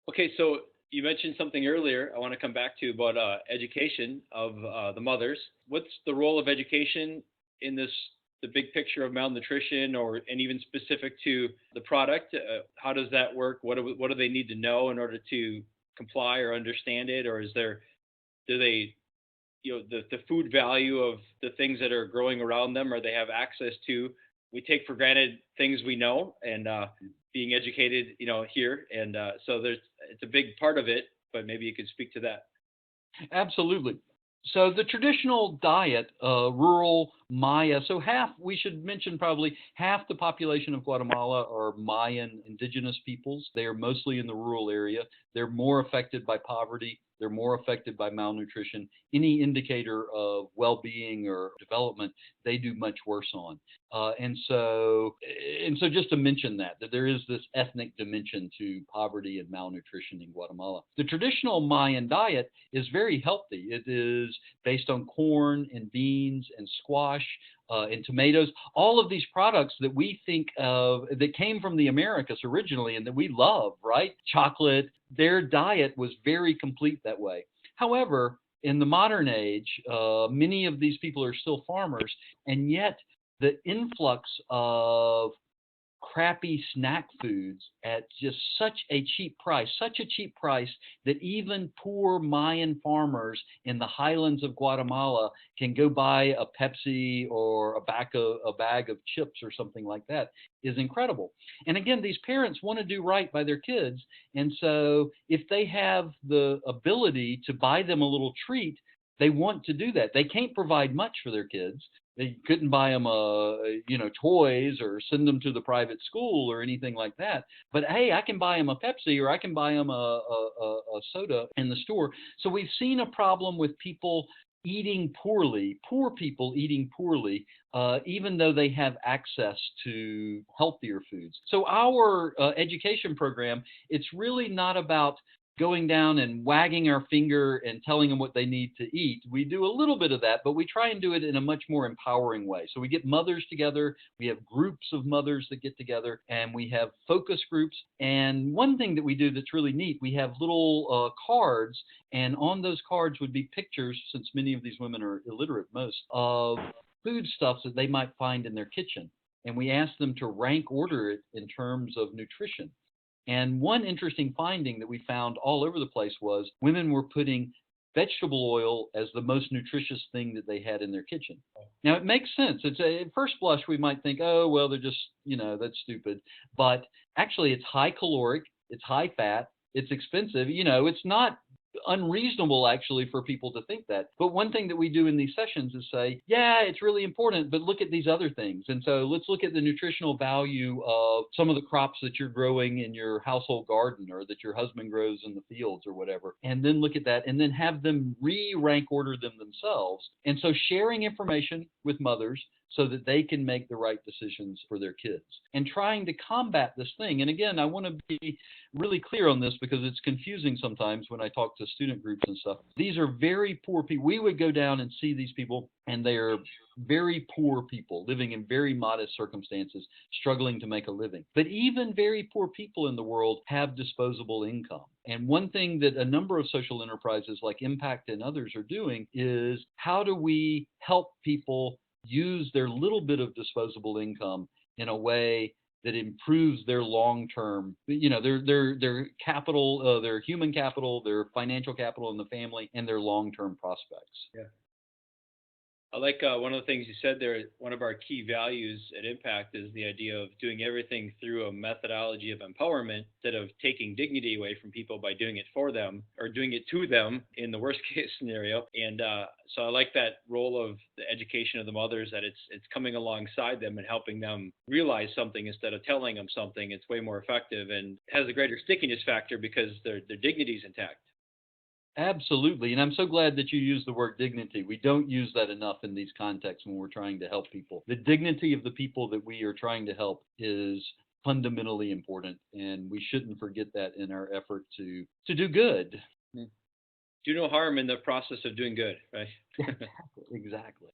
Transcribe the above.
Okay, so you mentioned something earlier I want to come back to about education of the mothers. What's the role of education in this, the big picture of malnutrition, or and even specific to the product? How does that work? What do they need to know in order to comply or understand it? Or is there, do they, the food value of the things that are growing around them, or they have access to? We take for granted things we know, and being educated, here, and so there's, it's a big part of it. But maybe you could speak to that. Absolutely. So the traditional diet, rural Maya, so half, we should mention probably half the population of Guatemala are Mayan indigenous peoples. They are mostly in the rural area. They're more affected by poverty. They're more affected by malnutrition. Any indicator of well-being or development, they do much worse on. And so just to mention that there is this ethnic dimension to poverty and malnutrition in Guatemala. The traditional Mayan diet is very healthy. It is based on corn and beans and squash and tomatoes. All of these products that we think of that came from the Americas originally and that we love, right? Chocolate, their diet was very complete that way. However, in the modern age, many of these people are still farmers, and yet the influx of crappy snack foods at just such a cheap price that even poor Mayan farmers in the highlands of Guatemala can go buy a Pepsi or a bag of chips or something like that is incredible. And again, these parents want to do right by their kids. And so if they have the ability to buy them a little treat, they want to do that. They can't provide much for their kids. They couldn't buy them, toys or send them to the private school or anything like that. But hey, I can buy them a Pepsi or I can buy them a soda in the store. So we've seen a problem with people eating poorly, poor people eating poorly, even though they have access to healthier foods. So our education program, it's really not about going down and wagging our finger and telling them what they need to eat. We do a little bit of that, but we try and do it in a much more empowering way. So we get mothers together, we have groups of mothers that get together, and we have focus groups. And one thing that we do that's really neat, we have little cards, and on those cards would be pictures, since many of these women are illiterate, most of foodstuffs that they might find in their kitchen. And we ask them to rank order it in terms of nutrition. And one interesting finding that we found all over the place was women were putting vegetable oil as the most nutritious thing that they had in their kitchen. Now it makes sense. At first blush we might think, oh well, they're just that's stupid. But actually, it's high caloric, it's high fat, it's expensive. It's not unreasonable actually for people to think that. But one thing that we do in these sessions is say, yeah, it's really important, but look at these other things. And so let's look at the nutritional value of some of the crops that you're growing in your household garden or that your husband grows in the fields or whatever. And then look at that and then have them rank order them themselves. And so sharing information with mothers so that they can make the right decisions for their kids and trying to combat this thing. And again, I want to be really clear on this because it's confusing sometimes when I talk to student groups and stuff. These are very poor people. We would go down and see these people, and they are very poor people living in very modest circumstances, struggling to make a living. But even very poor people in the world have disposable income. And one thing that a number of social enterprises like MPACT and others are doing is how do we help people use their little bit of disposable income in a way that improves their long term, their capital, their human capital, their financial capital in the family, and their long term prospects. Yeah. I like one of the things you said there. One of our key values at Impact is the idea of doing everything through a methodology of empowerment instead of taking dignity away from people by doing it for them or doing it to them in the worst case scenario. And so I like that role of the education of the mothers, that it's coming alongside them and helping them realize something instead of telling them something. It's way more effective and has a greater stickiness factor because their dignity is intact. Absolutely. And I'm so glad that you use the word dignity. We don't use that enough in these contexts when we're trying to help people. The dignity of the people that we are trying to help is fundamentally important, and we shouldn't forget that in our effort to do good. Do no harm in the process of doing good, right? Exactly.